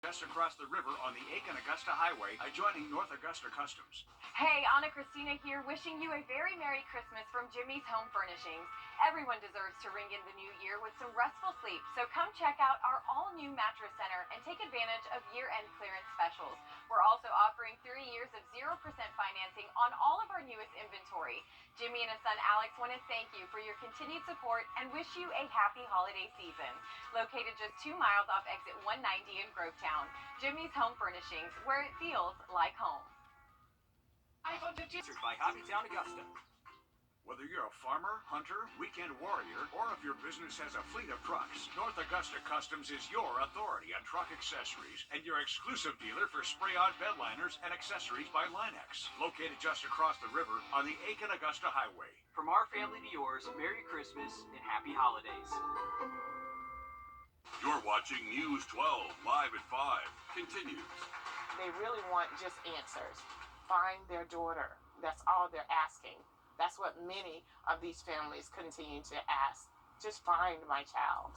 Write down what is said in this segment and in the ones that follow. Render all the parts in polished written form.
Just across the river on the Aiken-Augusta Highway, adjoining North Augusta Customs. Hey, Anna Christina here, wishing you a very Merry Christmas from Jimmy's Home Furnishings. Everyone deserves to ring in the new year with some restful sleep, so come check out our all-new mattress center and take advantage of year-end clearance specials. We're also offering 3 years of 0% financing on all of our newest inventory. Jimmy and his son Alex want to thank you for your continued support and wish you a happy holiday season. Located just 2 miles off exit 190 in Grovetown, Jimmy's Home Furnishings, where it feels like home. iPhone 15 by Hobbytown Augusta. Whether you're a farmer, hunter, weekend warrior, or if your business has a fleet of trucks, North Augusta Customs is your authority on truck accessories and your exclusive dealer for spray-on bed liners and accessories by Linex. Located just across the river on the Aiken-Augusta Highway. From our family to yours, Merry Christmas and Happy Holidays. You're watching News 12 live at 5. Continues. They really want just answers. Find their daughter. That's all they're asking. That's what many of these families continue to ask. Just find my child.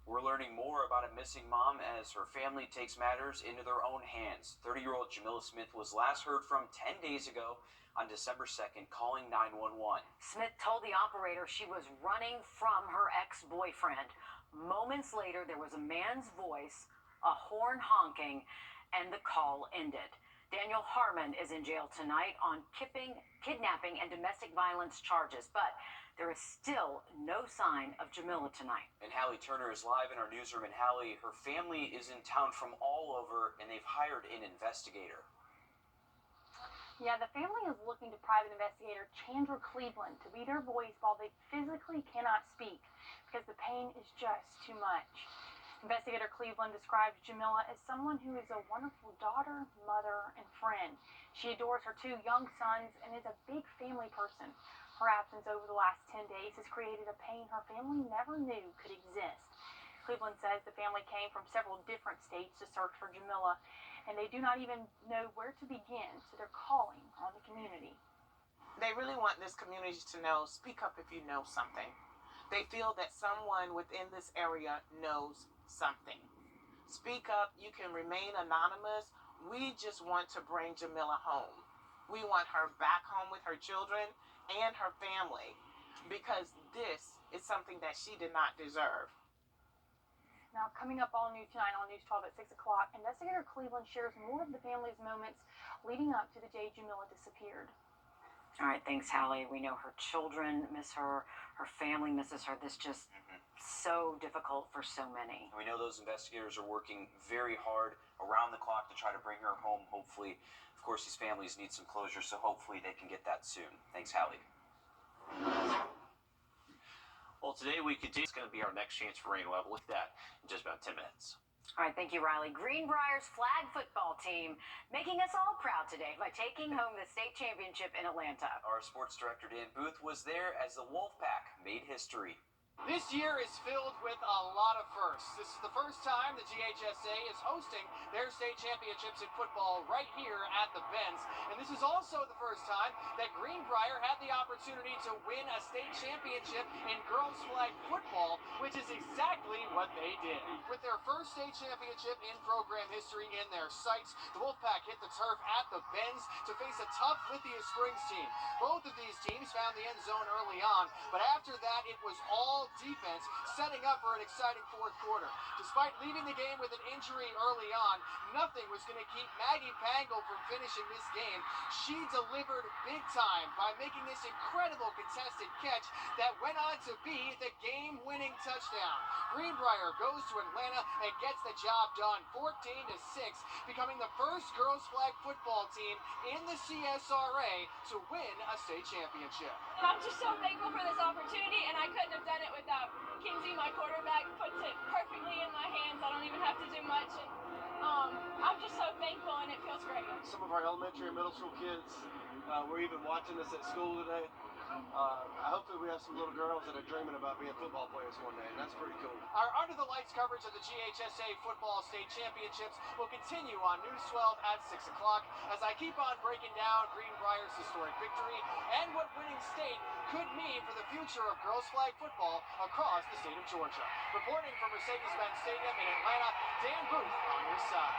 We're learning more about a missing mom as her family takes matters into their own hands. 30-year-old Jamila Smith was last heard from 10 days ago on December 2nd, calling 911. Smith told the operator she was running from her ex-boyfriend. Moments later, there was a man's voice, a horn honking, and the call ended. Daniel Harmon is in jail tonight on kidnapping and domestic violence charges, but there is still no sign of Jamila tonight. And Hallie Turner is live in our newsroom. And Hallie, her family is in town from all over, and they've hired an investigator. Yeah, the family is looking to private investigator Chandra Cleveland to be their voice while they physically cannot speak because the pain is just too much. Investigator Cleveland describes Jamila as someone who is a wonderful daughter, mother, and friend. She adores her 2 young sons and is a big family person. Her absence over the last 10 days has created a pain her family never knew could exist. Cleveland says the family came from several different states to search for Jamila, and they do not even know where to begin, so they're calling on the community. They really want this community to know, speak up if you know something. They feel that someone within this area knows something. Speak up. You can remain anonymous. We just want to bring Jamila home. We want her back home with her children and her family because this is something that she did not deserve. Now, coming up all new tonight on News 12 at 6 o'clock, Investigator Cleveland shares more of the family's moments leading up to the day Jamila disappeared. All right, thanks, Hallie. We know her children miss her. Her family misses her. This just so difficult for so many. And we know those investigators are working very hard around the clock to try to bring her home, hopefully. Of course, these families need some closure, so hopefully they can get that soon. Thanks, Hallie. Well, today we continue. It's going to be our next chance for rain. We'll have a look at that in just about 10 minutes. All right, thank you, Riley. Greenbrier's flag football team making us all proud today by taking home the state championship in Atlanta. Our sports director, Dan Booth, was there as the Wolfpack made history. This year is filled with a lot of firsts. This is the first time the GHSA is hosting their state championships in football right here at the Benz. And this is also the first time that Greenbrier had the opportunity to win a state championship in girls flag football, which is exactly what they did. With their first state championship in program history in their sights, the Wolfpack hit the turf at the Benz to face a tough Lithia Springs team. Both of these teams found the end zone early on, but after that it was all defense, setting up for an exciting fourth quarter. Despite leaving the game with an injury early on, nothing was going to keep Maggie Pangle from finishing this game. She delivered big time by making this incredible contested catch that went on to be the game-winning touchdown. Greenbrier goes to Atlanta and gets the job done, 14-6, becoming the first girls flag football team in the CSRA to win a state championship. I'm just so thankful for this opportunity, and I couldn't have done it without Kinsey, my quarterback, puts it perfectly in my hands. I don't even have to do much. And, I'm just so thankful, and it feels great. Some of our elementary and middle school kids were even watching us at school today. Hopefully we have some little girls that are dreaming about being football players one day, and that's pretty cool. Our Under the Lights coverage of the GHSA Football State Championships will continue on News 12 at 6 o'clock as I keep on breaking down Greenbrier's historic victory and what winning state could mean for the future of girls flag football across the state of Georgia. Reporting from Mercedes-Benz Stadium in Atlanta, Dan Booth on your side.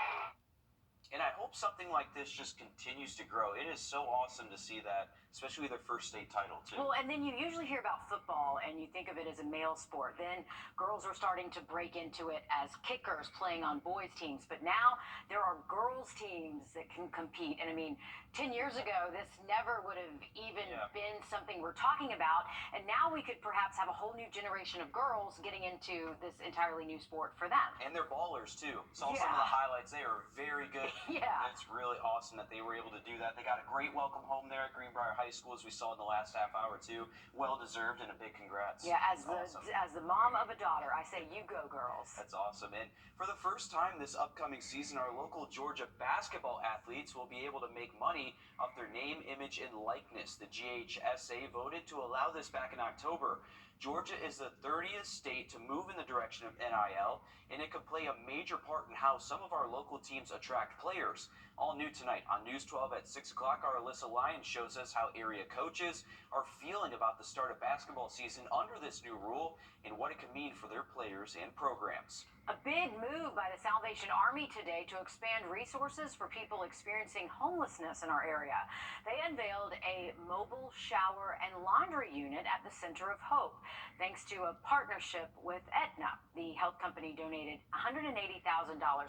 And I hope something like this just continues to grow. It is so awesome to see that, especially their first state title, too. Well, and then you usually hear about football and you think of it as a male sport. Then girls are starting to break into it as kickers playing on boys' teams. But now there are girls' teams that can compete. And I mean, 10 years ago, this never would have even been something we're talking about. And now we could perhaps have a whole new generation of girls getting into this entirely new sport for them. And they're ballers, too. Saw some of the highlights. They are very good. Yeah. It's really awesome that they were able to do that. They got a great welcome home there at Greenbrier High School, as we saw in the last half hour, too. Well-deserved, and a big congrats. Yeah, as the mom of a daughter, I say you go, girls. That's awesome. And for the first time this upcoming season, our local Georgia basketball athletes will be able to make money off their name, image, and likeness. The GHSA voted to allow this back in October. Georgia is the 30th state to move in the direction of NIL, and it could play a major part in how some of our local teams attract players. All new tonight on News 12 at 6 o'clock, our Alyssa Lyons shows us how area coaches are feeling about the start of basketball season under this new rule and what it can mean for their players and programs. A big move by the Salvation Army today to expand resources for people experiencing homelessness in our area. They unveiled a mobile shower and laundry unit at the Center of Hope, thanks to a partnership with Aetna. The health company donated $180,000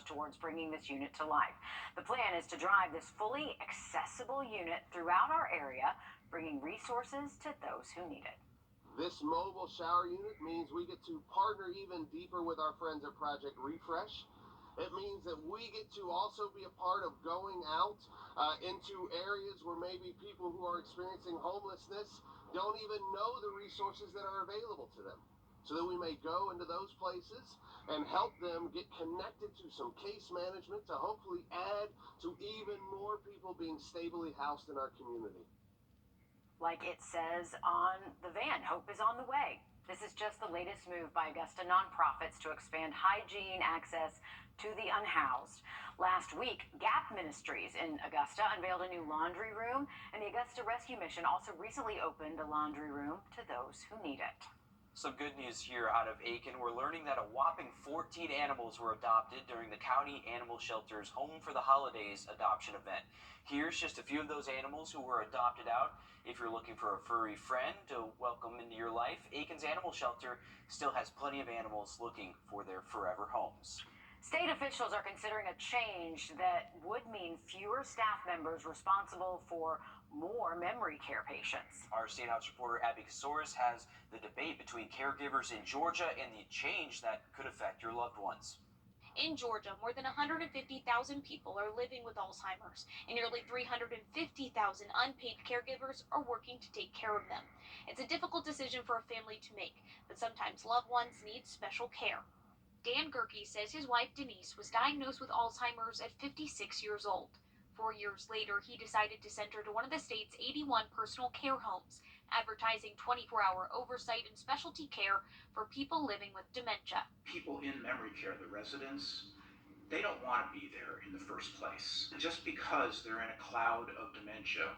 towards bringing this unit to life. The plan is to drive this fully accessible unit throughout our area, bringing resources to those who need it. This mobile shower unit means we get to partner even deeper with our friends at Project Refresh. It means that we get to also be a part of going out into areas where maybe people who are experiencing homelessness don't even know the resources that are available to them. So that we may go into those places and help them get connected to some case management to hopefully add to even more people being stably housed in our community. Like it says on the van, hope is on the way. This is just the latest move by Augusta nonprofits to expand hygiene access to the unhoused. Last week, Gap Ministries in Augusta unveiled a new laundry room, and the Augusta Rescue Mission also recently opened a laundry room to those who need it. Some good news here out of Aiken. We're learning that a whopping 14 animals were adopted during the County Animal Shelter's Home for the Holidays adoption event. Here's just a few of those animals who were adopted out. If you're looking for a furry friend to welcome into your life, Aiken's Animal Shelter still has plenty of animals looking for their forever homes. State officials are considering a change that would mean fewer staff members responsible for more memory care patients. Our State House reporter Abby Casoris has the debate between caregivers in Georgia and the change that could affect your loved ones. In Georgia, more than 150,000 people are living with Alzheimer's, and nearly 350,000 unpaid caregivers are working to take care of them. It's a difficult decision for a family to make, but sometimes loved ones need special care. Dan Gerke says his wife Denise was diagnosed with Alzheimer's at 56 years old. 4 years later, he decided to send her to one of the state's 81 personal care homes, advertising 24-hour oversight and specialty care for people living with dementia. People in memory care, the residents, they don't want to be there in the first place. Just because they're in a cloud of dementia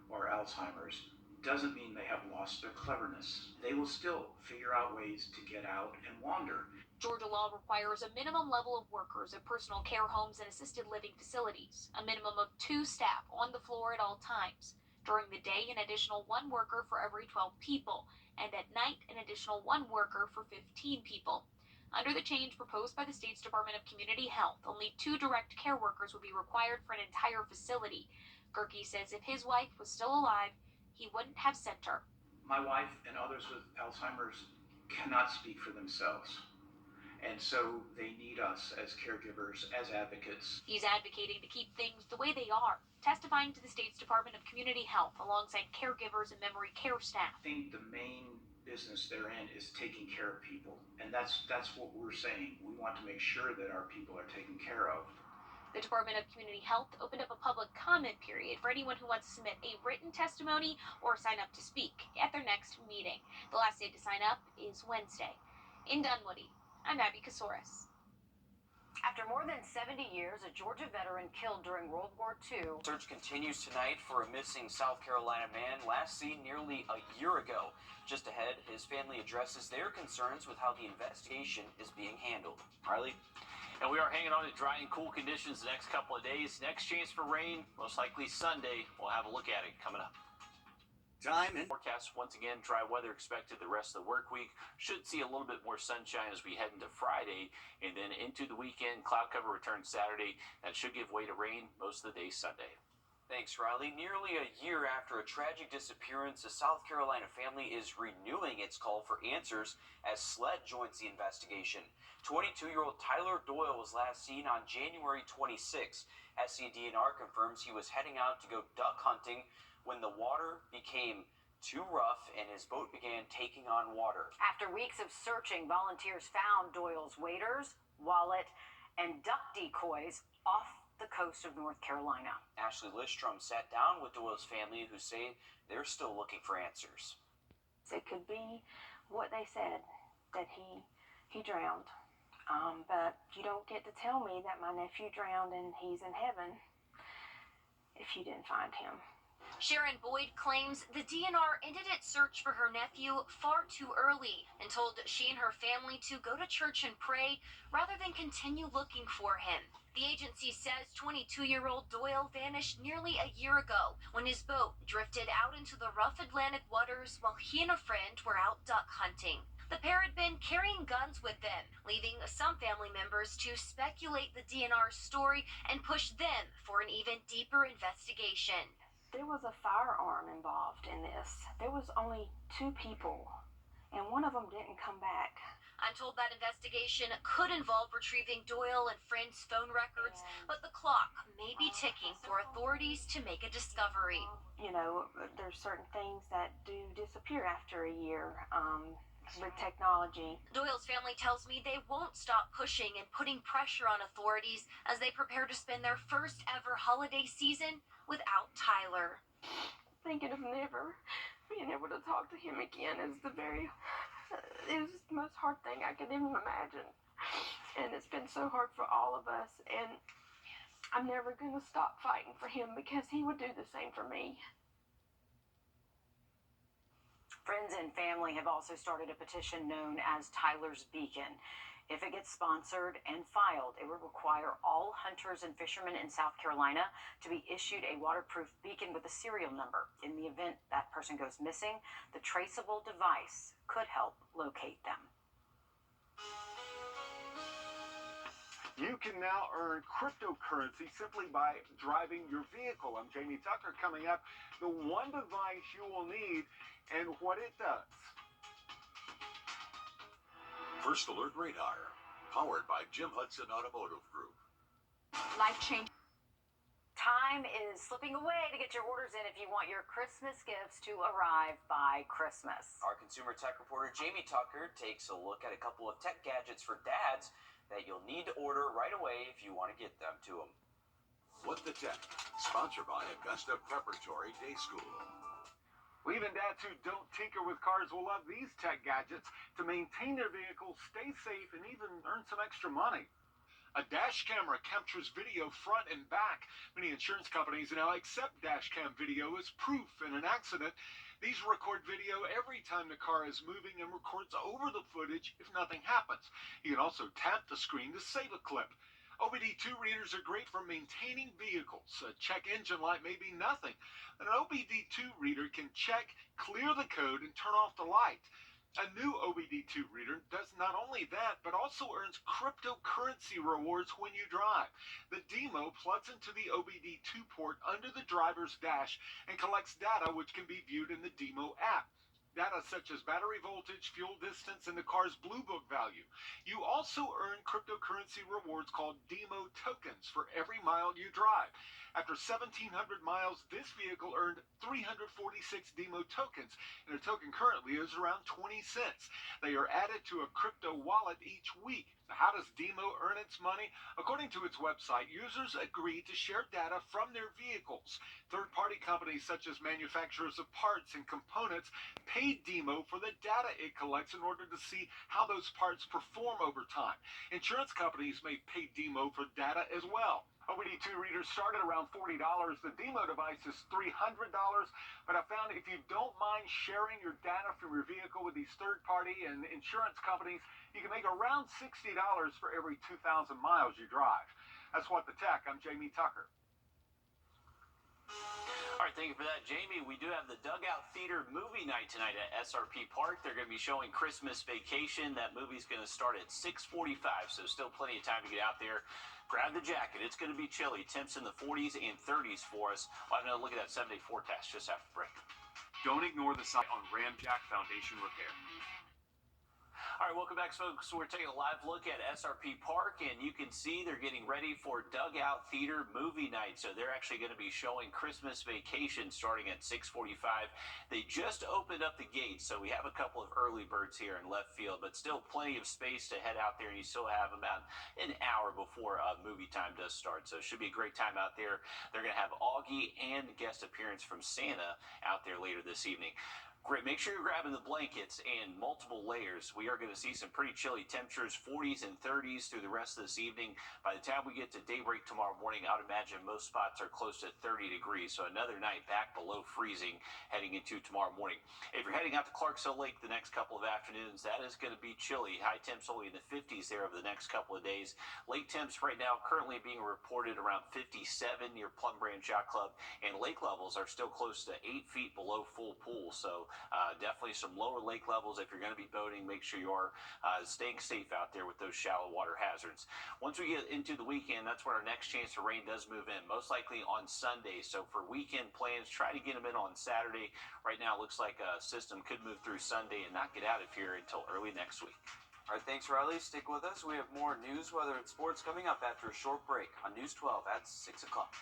or Alzheimer's doesn't mean they have lost their cleverness. They will still figure out ways to get out and wander. Georgia law requires a minimum level of workers at personal care homes and assisted living facilities, a minimum of 2 staff on the floor at all times. During the day, an additional 1 worker for every 12 people, and at night, an additional 1 worker for 15 people. Under the change proposed by the state's Department of Community Health, only 2 direct care workers would be required for an entire facility. Gerke says if his wife was still alive, he wouldn't have sent her. My wife and others with Alzheimer's cannot speak for themselves. And so they need us as caregivers, as advocates. He's advocating to keep things the way they are, testifying to the state's Department of Community Health alongside caregivers and memory care staff. I think the main business they're in is taking care of people. And that's what we're saying. We want to make sure that our people are taken care of. The The Department of Community Health opened up a public comment period for anyone who wants to submit a written testimony or sign up to speak at their next meeting. The last day to sign up is Wednesday. In Dunwoody, I'm Abby Kasoris. After more than 70 years, a Georgia veteran killed during World War II. Search continues tonight for a missing South Carolina man last seen nearly a year ago. Just ahead, his family addresses their concerns with how the investigation is being handled. Riley? And we are hanging on to dry and cool conditions the next couple of days. Next chance for rain, most likely Sunday. We'll have a look at it coming up. Time and Forecast, once again, dry weather expected the rest of the work week. Should see a little bit more sunshine as we head into Friday and then into the weekend. Cloud cover returns Saturday. That should give way to rain most of the day Sunday. Thanks, Riley. Nearly a year after a tragic disappearance, a South Carolina family is renewing its call for answers as SLED joins the investigation. 22-year-old Tyler Doyle was last seen on January 26. SCDNR confirms he was heading out to go duck hunting when the water became too rough and his boat began taking on water. After weeks of searching, volunteers found Doyle's waders, wallet, and duck decoys off the coast of North Carolina. Ashley Listrom sat down with Doyle's family, who say they're still looking for answers. It could be what they said, that he drowned. But you don't get to tell me that my nephew drowned and he's in heaven if you didn't find him. Sharon Boyd claims the DNR ended its search for her nephew far too early and told she and her family to go to church and pray rather than continue looking for him. The agency says 22-year-old Doyle vanished nearly a year ago when his boat drifted out into the rough Atlantic waters while he and a friend were out duck hunting. The pair had been carrying guns with them, leaving some family members to speculate the DNR's story and push them for an even deeper investigation. There was a firearm involved in this. There was only 2 people, and one of them didn't come back. I'm told that investigation could involve retrieving Doyle and friends' phone records, but the clock may be ticking for authorities to make a discovery. You know, there's certain things that do disappear after a year with technology. Doyle's family tells me they won't stop pushing and putting pressure on authorities as they prepare to spend their first ever holiday season without Tyler. Thinking of never being able to talk to him again is the most hard thing I could even imagine. And it's been so hard for all of us, and I'm never going to stop fighting for him because he would do the same for me. Friends and family have also started a petition known as Tyler's Beacon. If it gets sponsored and filed, it would require all hunters and fishermen in South Carolina to be issued a waterproof beacon with a serial number. In the event that person goes missing, the traceable device could help locate them. You can now earn cryptocurrency simply by driving your vehicle. I'm Jamie Tucker. Coming up, the one device you will need and what it does. First Alert Radar, powered by Jim Hudson Automotive Group. Life-changing. Time is slipping away to get your orders in if you want your Christmas gifts to arrive by Christmas. Our consumer tech reporter Jamie Tucker takes a look at a couple of tech gadgets for dads that you'll need to order right away if you want to get them to them. What the Tech, sponsored by Augusta Preparatory Day School. Well, even dads who don't tinker with cars will love these tech gadgets to maintain their vehicles, stay safe, and even earn some extra money. A dash camera captures video front and back. Many insurance companies now accept dash cam video as proof in an accident. These record video every time the car is moving and records over the footage if nothing happens. You can also tap the screen to save a clip. OBD2 readers are great for maintaining vehicles. A check engine light may be nothing. An OBD2 reader can check, clear the code, and turn off the light. A new OBD2 reader does not only that, but also earns cryptocurrency rewards when you drive. The Demo plugs into the OBD2 port under the driver's dash and collects data which can be viewed in the Demo app. data such as battery voltage, fuel distance, and the car's Blue Book value. You also earn cryptocurrency rewards called DEMO tokens for every mile you drive. After 1,700 miles, this vehicle earned 346 DEMO tokens, and a token currently is around 20 cents. They are added to a crypto wallet each week. Now, how does DEMO earn its money? According to its website, users agree to share data from their vehicles. Third-party companies such as manufacturers of parts and components pay DEMO for the data it collects in order to see how those parts perform over time. Insurance companies may pay DEMO for data as well. OBD2 readers start at around $40. The DEMO device is $300, but I found if you don't mind sharing your data from your vehicle with these third-party and insurance companies, you can make around $60 for every 2,000 miles you drive. That's What the Tech. I'm Jamie Tucker. All right, thank you for that, Jamie. We do have the Dugout Theater movie night tonight at SRP Park. They're going to be showing Christmas Vacation. That movie's going to start at 6:45, so still plenty of time to get out there. Grab the jacket. It's going to be chilly. Temps in the 40s and 30s for us. We'll have another look at that 7-day forecast just after the break. Don't ignore the sign on Ramjack Foundation Repair. All right, welcome back, folks. So we're taking a live look at SRP Park, and you can see they're getting ready for Dugout Theater movie night. So they're actually going to be showing Christmas Vacation starting at 6:45. They just opened up the gates, so we have a couple of early birds here in left field, but still plenty of space to head out there, and you still have about an hour before movie time does start. So it should be a great time out there. They're going to have Augie and guest appearance from Santa out there later this evening. Great. Make sure you're grabbing the blankets and multiple layers. We are going to see some pretty chilly temperatures, 40s and 30s through the rest of this evening. By the time we get to daybreak tomorrow morning, I would imagine most spots are close to 30 degrees. So another night back below freezing heading into tomorrow morning. If you're heading out to Clarksville Lake the next couple of afternoons, that is going to be chilly. High temps only in the 50s there over the next couple of days. Lake temps right now currently being reported around 57 near Plum Branch Yacht Club. And lake levels are still close to 8 feet below full pool. So definitely some lower lake levels. If you're going to be boating, make sure you are staying safe out there with those shallow water hazards. Once we get into the weekend, that's when our next chance for rain does move in, most likely on Sunday. So for weekend plans, try to get them in on Saturday. Right now, it looks like a system could move through Sunday and not get out of here until early next week. All right, thanks, Riley. Stick with us. We have more news, weather, and sports coming up after a short break on News 12 at 6 o'clock.